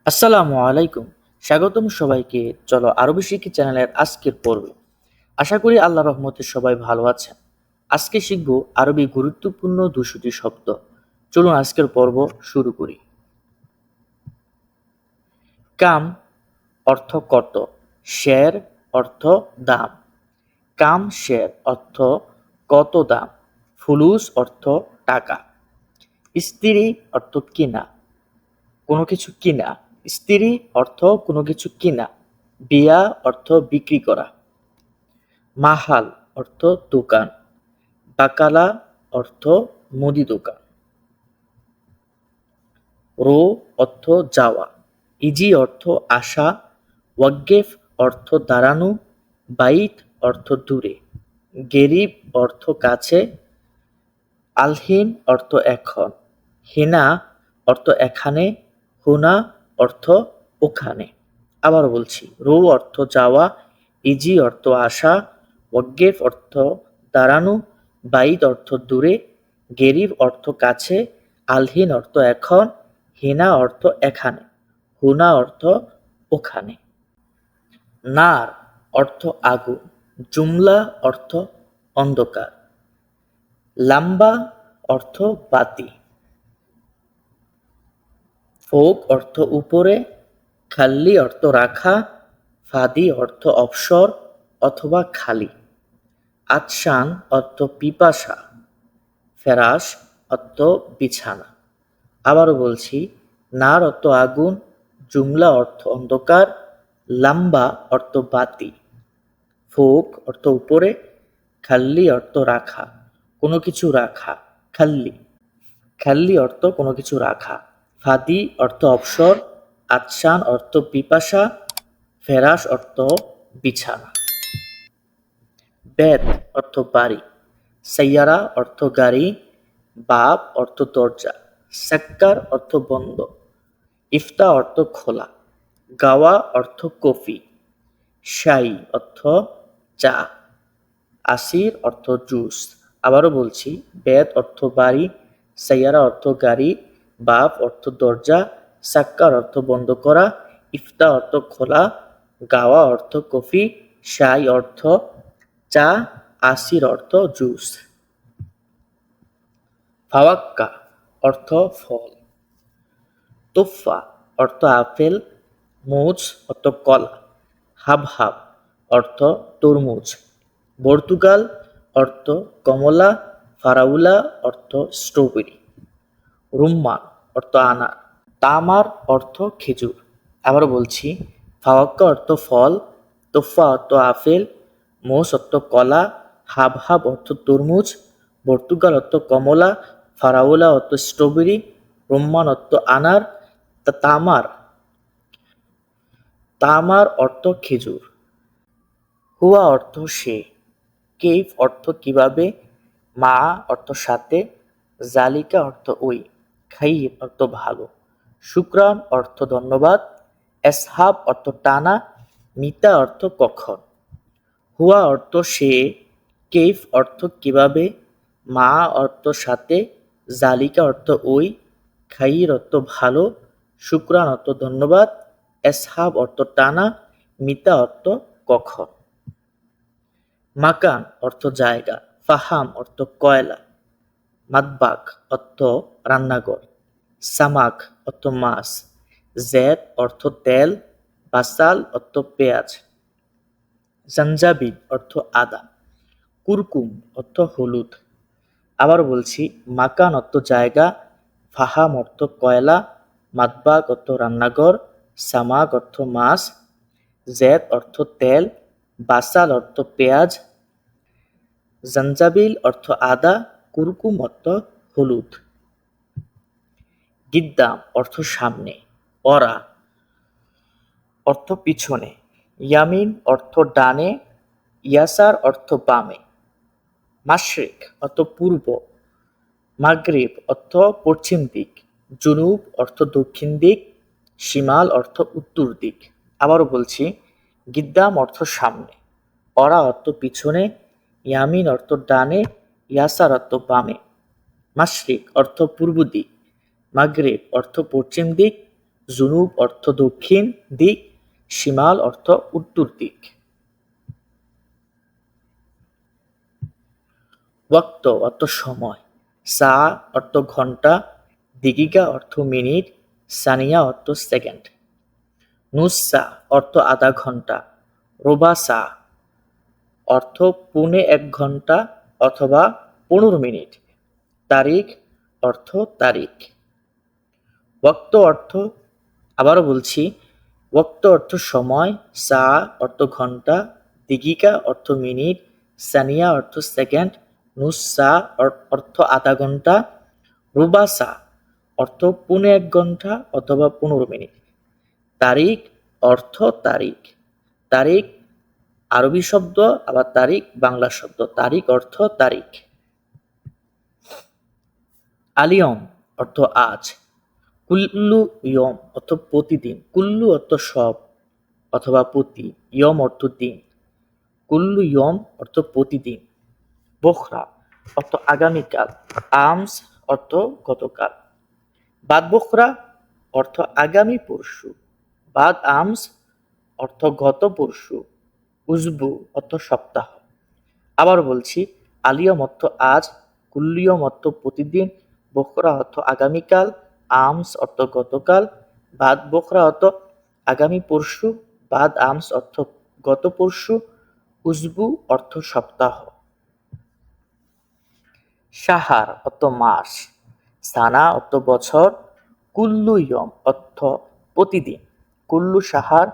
আসসালামু আলাইকুম। স্বাগতম সবাইকে। চলো আরবি শিখি চ্যানেলের আজকের পর্বে। আশা করি আল্লাহর রহমতে সবাই ভালো আছেন। আজকে শিখব আরবি গুরুত্বপূর্ণ 200টি শব্দ। চলুন আজকের পর্ব শুরু করি। কাম অর্থ কত, শের অর্থ দাম। কাম শের অর্থ কত দাম, ফুলুস অর্থ টাকা। স্ত্রী অর্থ কিনা, কোনো কিছু কিনা। স্ত্রী অর্থ কোনো কিছু কিনা। বিয়া অর্থ বিক্রি করা। মাহাল অর্থ দোকান। বাকালা অর্থ মুদি দোকান। রো অর্থ যাওয়া। ইজি অর্থ আসা। ওয়াগ্গেফ অর্থ দাঁড়ানো। বাইত অর্থ দূরে। গেরিব অর্থ কাছে। আলহিন অর্থ এখন। হিনা অর্থ এখানে। হুনা অর্থ ওখানে। আবার বলছি, রো অর্থ যাওয়া। ইজি অর্থ আসা। ওয়াগ্গেফ অর্থ দাঁড়ানো। বাইদ অর্থ দূরে। গেরিব অর্থ কাছে। আলহিন অর্থ এখন। হিনা অর্থ এখানে। হুনা অর্থ ওখানে। নার অর্থ আগুন। জুমলা অর্থ অন্ধকার। লাম্বা অর্থ বাতি। ফোক অর্থ উপরে। খাল্লি অর্থ রাখা। ফাদি অর্থ অবসর অথবা খালি। আতশান অর্থ পিপাসা। ফেরাশ অর্থ বিছানা। আবারও বলছি, নার অর্থ আগুন। জুমলা অর্থ অন্ধকার। লাম্বা অর্থ বাতি। ফোক অর্থ উপরে। খাল্লি অর্থ রাখা, কোনো কিছু রাখা। খাল্লি খাল্লি অর্থ কোনো কিছু রাখা। ফাদি অর্থ অবসর। আতশান অর্থ পিপাসা। ফেরাশ অর্থ বিছানা। বেত অর্থ বাড়ি। সাইয়ারা অর্থ গাড়ি। বাব অর্থ দরজা। সাক্কার অর্থ বন্ধ। ইফতা অর্থ খোলা। গাওয়া অর্থ কফি। শাই অর্থ চা। আসির অর্থ জুস। আবারও বলছি, বেত অর্থ বাড়ি। সাইয়ারা অর্থ গাড়ি। বাব অর্থ দরজা। সাক্কার অর্থ বন্ধ করা। ইফতা অর্থ খোলা। গাওয়া অর্থ কফি। শাই অর্থ চা। আসির অর্থ জুস। ফাওয়াক্কা অর্থ ফল। তুফা অর্থ আপেল। মুজ অর্থ কলা। হাবহাব অর্থ তরমুজ। পর্তুগাল অর্থ কমলা। ফারাউলা অর্থ স্ট্রবেরি। রুম্মান অর্থ আনার। তামার অর্থ খেজুর। আবার বলছি, ফাওয়াক্কা অর্থ ফল। তোফা অর্থ আপেল। মোষ অর্থ কলা। হাবহাব অর্থ তরমুজ। পর্তুগাল অর্থ কমলা। ফারাউলা অর্থ স্ট্রবেরি। রুম্মান অর্থ আনার। তামার তামার অর্থ খেজুর। হুয়া অর্থ সে। কেইফ অর্থ কিভাবে। মা অর্থ সাথে। জালিকা অর্থ ওই। খাইর অর্থ ভালো। শুক্রান অর্থ ধন্যবাদ। এসহাব অর্থ টানা। মিতা অর্থ কখন। হুয়া অর্থ সে। কেইফ অর্থ কিভাবে। মা অর্থ সাথে। জালিকা অর্থ ওই। খাইর অর্থ ভালো। শুক্রান অর্থ ধন্যবাদ। এসহাব অর্থ টানা। মিতা অর্থ কখন। মাকান অর্থ জায়গা। ফাহাম অর্থ কয়লা। মাতবাক অর্থ রান্নাঘর। সামাক অর্থ মাছ। জেদ অর্থ তেল। বাসাল অর্থ পেঁয়াজ। জাঞ্জাবিল অর্থ আদা। কুরকুম অর্থ হলুদ। আবার বলছি, মাকান অর্থ জায়গা। ফাহাম অর্থ কয়লা। মাতবাক অর্থ রান্নাঘর। সামাক অর্থ মাছ। জেদ অর্থ তেল। বাসাল অর্থ পেঁয়াজ। জাঞ্জাবিল অর্থ আদা। কুরকুম অর্থ হলুদ। গিদ্দাম অর্থ সামনে। অরা অর্থ পিছনে। ইয়ামিন অর্থ ডানে। ইয়াসার অর্থ বামে। মাশরিক অর্থ পূর্ব। মাগরিব অর্থ পশ্চিম দিক। জুনুব অর্থ দক্ষিণ দিক। শিমাল অর্থ উত্তর দিক। আবারও বলছি, গিদ্দাম অর্থ সামনে। অরা অর্থ পিছনে। ইয়ামিন অর্থ ডানে। ইয়াসার অর্থ বামে। মাশরিক অর্থ পূর্ব দিক। মাগরিব অর্থ পশ্চিম দিক। জুনুব অর্থ দক্ষিণ দিক, শিমাল অর্থ উত্তর দিক। ওয়াক্ত অর্থ সময়, সা অর্থ ঘন্টা, দিগিকা অর্থ মিনিট, সানিয়া অর্থ সেকেন্ড। নুসা অর্থ আধা ঘন্টা, রোবা সা অর্থ পৌনে ১ ঘন্টা অথবা ১৫ মিনিট, তারিখ অর্থ তারিখ। ওয়াক্ত অর্থ, আবারও বলছি, ওয়াক্ত অর্থ সময়, সা অর্থ ঘন্টা, দিগিকা অর্থ মিনিট, সানিয়া অর্থ সেকেন্ড, নুসা অর্থ আধা ঘন্টা, রুবা সা অর্থ পৌনে ১ ঘন্টা অথবা ১৫ মিনিট, তারিখ অর্থ তারিখ। তারিখ আরবি শব্দ, আবার তারিখ বাংলা শব্দ। তারিখ অর্থ তারিখ। আলিয়ম অর্থ আজ, কুল্লু ইয়ম অর্থ প্রতিদিন, কুল্লু অর্থ সব অথবা প্রতি, ইয়ম অর্থ দিন, কুল্লু ইয়ম অর্থ প্রতিদিন। বোখরা অর্থ আগামীকাল, আমস অর্থ গতকাল। বাদ বোখরা অর্থ আগামী পরশু, বাদ আমস অর্থ গত পরশু, উজবু অর্থ সপ্তাহ। আবার বলছি, আলিয়ম অর্থ আজ, কুল্লিয়ম অর্থ প্রতিদিন, বোখরা অর্থ আগামীকাল, আমস অর্থ গতকাল, বাদ বোখরা অর্থ আগামী পরশু, বাদ আমস অর্থ গত পরশু, উজবু অর্থ সপ্তাহ। সাহার অর্থ মাস, সানা অর্থ বছর, কুল্লু ইয়ম অর্থ প্রতিদিন, কুল্লু সাহার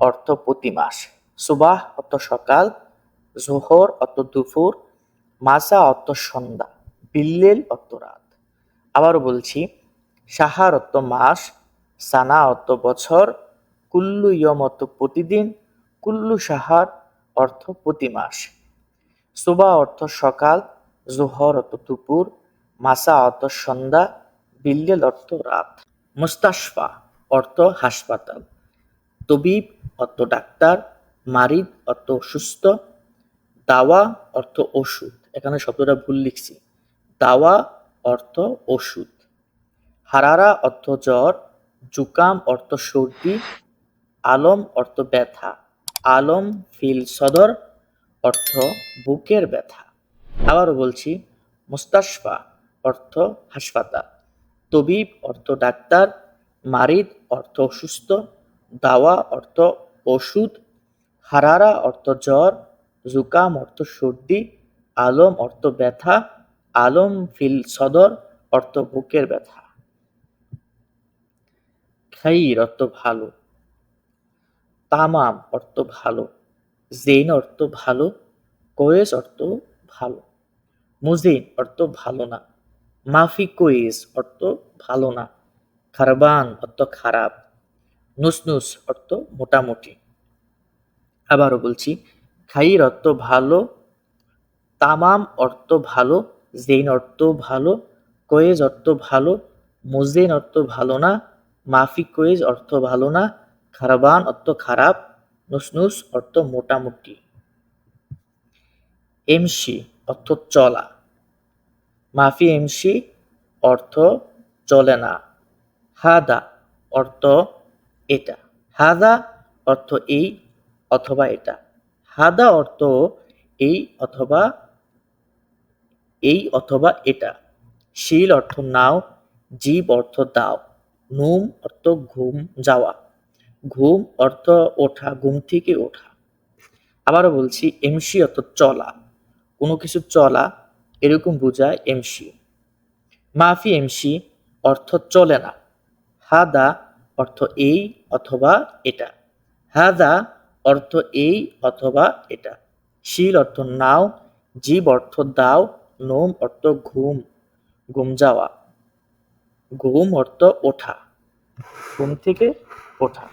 অর্থ প্রতি মাস। সুবাহ অর্থ সকাল, জোহর অর্থ দুপুর, মাসা অর্থ সন্ধ্যা, বিল্লেল অর্থ রাত। আবারও বলছি, সাহার অর্থ মাস, সানা অর্থ বছর, কুল্লু ইয়ম অর্থ প্রতিদিন, কুল্লু সাহার অর্থ প্রতি মাস। সুবাহ অর্থ সকাল, জোহর অর্থ দুপুর, মাসা অর্থ সন্ধ্যা, বিল্লেল অর্থ রাত। মুস্তাশফা অর্থ হাসপাতাল, তবিব অর্থ ডাক্তার, মারিদ অর্থ অসুস্থ, দাওয়া অর্থ ওষুধ, এখানে শব্দটা ভুল লিখছি, দাওয়া অর্থ ওষুধ। হারারা অর্থ জ্বর, জুকাম অর্থ সর্দি, আলম অর্থ ব্যথা, আলম ফিল সদর অর্থ বুকের ব্যথা। আবারও বলছি, মুস্তাশফা অর্থ হাসপাতাল, তবিব অর্থ ডাক্তার, মারিদ অর্থ অসুস্থ, দাওয়া অর্থ ওষুধ, হারারা অর্থ জ্বর, জুকাম অর্থ সর্দি, আলম অর্থ ব্যথা, আলম ফিল সদর অর্থ বুকের ব্যথা। খাইর অর্থ ভালো, তামাম অর্থ ভালো, জেন অর্থ ভালো, কোয়েস অর্থ ভালো, মুজিন অর্থ ভালো না, মাফি কোয়েস অর্থ ভালো না, খারবান অর্থ খারাপ, নুসনুস অর্থ মোটামুটি। আবারও বলছি, খাইর অর্থ ভালো, তামাম অর্থ ভালো, জেন অর্থ ভালো, কোয়েজ অর্থ ভালো, মুজিন অর্থ ভালো না, মাফি কোয়েজ অর্থ ভালো না, খারবান অর্থ খারাপ, নুসনুস অর্থ মোটামুটি। এমসি অর্থ চলা, মাফি এমসি অর্থ চলে না, হাদা অর্থ এটা, হাদা অর্থ এই অথবা এটা, হাদা অর্থ এই অথবা এটা। শিল অর্থ নাও, জীব অর্থ দাও, নুম অর্থ ঘুম যাওয়া, ঘুম অর্থ ওঠা, ঘুম থেকে ওঠা। আবারও বলছি, এমসি অর্থ চলা, কোনো কিছু চলা এরকম বোঝায় এমসি। মাফি এমসি অর্থ চলে না, হাদা অর্থ এই অথবা এটা, হাদা অর্থ এই অথবা এটা। শিল অর্থ নাও, জীব অর্থ দাও, নোম অর্থ ঘুম, ঘুম যাওয়া, ঘুম অর্থ ওঠা, ঘুম থেকে ওঠা।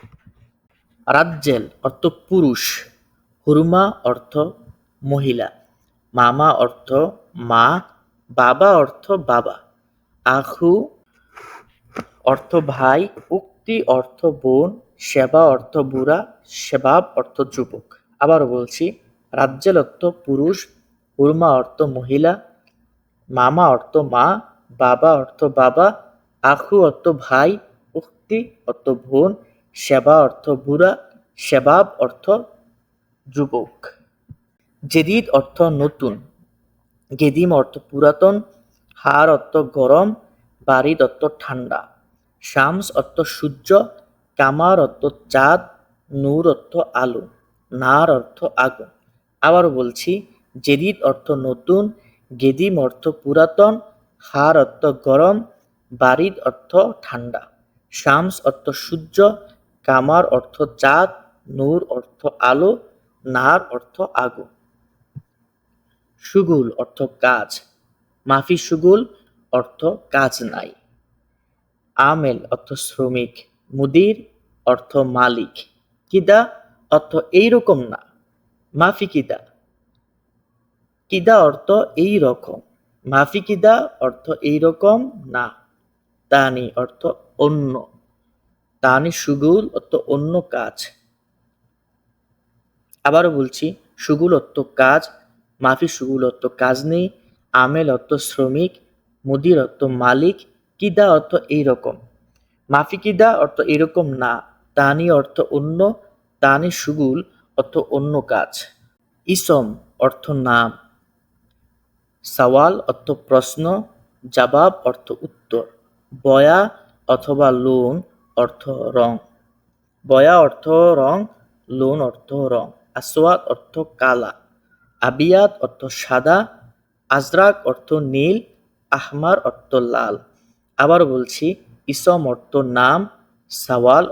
রাজ্জেল অর্থ পুরুষ, হুরমা অর্থ মহিলা, মামা অর্থ মা, বাবা অর্থ বাবা, আখু অর্থ ভাই, উক্তি অর্থ বোন, সেবা অর্থ বুড়া, সেবাব অর্থ যুবক। আবারও বলছি, রাজ্জেল অর্থ পুরুষ, হুরমা অর্থ মহিলা, মামা অর্থ মা, বাবা অর্থ বাবা, আখু অর্থ ভাই, উক্তি অর্থ বোন, সেবা অর্থ বুড়া, শেবাব অর্থ যুবক। জেদিদ অর্থ নতুন, গেদিম অর্থ পুরাতন, হার অর্থ গরম, বারিদ অর্থ ঠান্ডা, শামস অর্থ সূর্য, কামার অর্থ চাঁদ, নূর অর্থ আলো, নার অর্থ আগুন। আবার বলছি, জেদিদ অর্থ নতুন, গেদিম অর্থ পুরাতন, হার অর্থ গরম, বারিদ অর্থ ঠান্ডা, শামস অর্থ সূর্য, কামার অর্থ চাঁদ, নূর অর্থ আলো, নার অর্থ আগুন। শুগুল অর্থ কাজ, মাফি শুগুল অর্থ কাজ নাই। আমেল অর্থ শ্রমিক, মুদির অর্থ মালিক, কিদা অর্থ এইরকম না, মাফি কিদা, কিদা অর্থ এই রকম, মাফি কিদা অর্থ এইরকম না। তানি অর্থ অন্য, তানি শুগুল অর্থ অন্য কাজ। আবারও বলছি, শুগুল অর্থ কাজ, মাফি শুগুল অর্থ কাজ নেই, আমেল অর্থ শ্রমিক, মুদির অর্থ মালিক, কিদা অর্থ এইরকম, মাফি কিদা অর্থ এরকম না, তানি অর্থ অন্য, তানি শুগুল অর্থ অন্য কাজ। ইসম অর্থ নাম, সওয়াল অর্থ প্রশ্ন, জবাব অর্থ উত্তর, বয়া অথবা লোন অর্থ রং, বয়া অর্থ রং, লোন অর্থ রং। আসওয়াদ অর্থ কালা, আবিয়াদ অর্থ সাদা, আজরাক অর্থ নীল, আহমার অর্থ লাল। আবার বলছি, ইসম অর্থ নাম, সওয়াল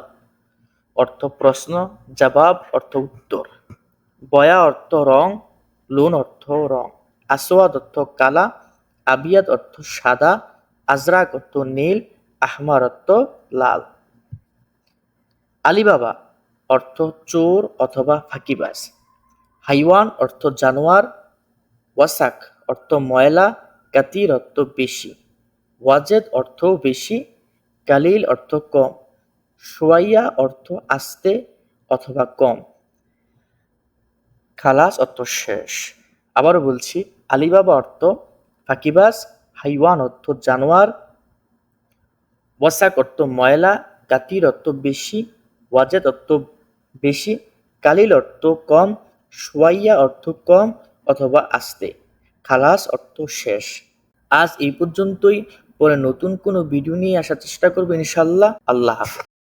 অর্থ প্রশ্ন, জবাব অর্থ উত্তর, বয়া অর্থ রং, লোন অর্থ রং, আসওয়াদ অর্থ কালা, আবিয়াদ অর্থ সাদা, আজরাক অর্থ নীল, আহমার অর্থ লাল। আলিবাবা অর্থ চোর অথবা ফাঁকিবাজ, হাইওয়ান অর্থ জানোয়ার, ওয়াসাক অর্থ ময়লা, কাতির অর্থ বেশি, ওয়াজেদ অর্থ বেশি, কালিল অর্থ কম, সোয়াইয়া অর্থ আস্তে অথবা কম, খালাস অর্থ শেষ। আবারও বলছি, আলিবাবা অর্থ ফাঁকিবাজ, হাইওয়ান অর্থ জানোয়ার, ওয়াসাক অর্থ ময়লা, কাতির অর্থ বেশি, ওয়াজেদ অর্থ বেশি, কালিল অর্থ কম, সোয়াইয়া অর্থ কম অথবা আস্তে, খালাস অর্থ শেষ। আজ এই পর্যন্তই, পরে নতুন কোনো ভিডিও নিয়ে আসার চেষ্টা করবো ইনশাল্লাহ। আল্লাহ হাফেজ।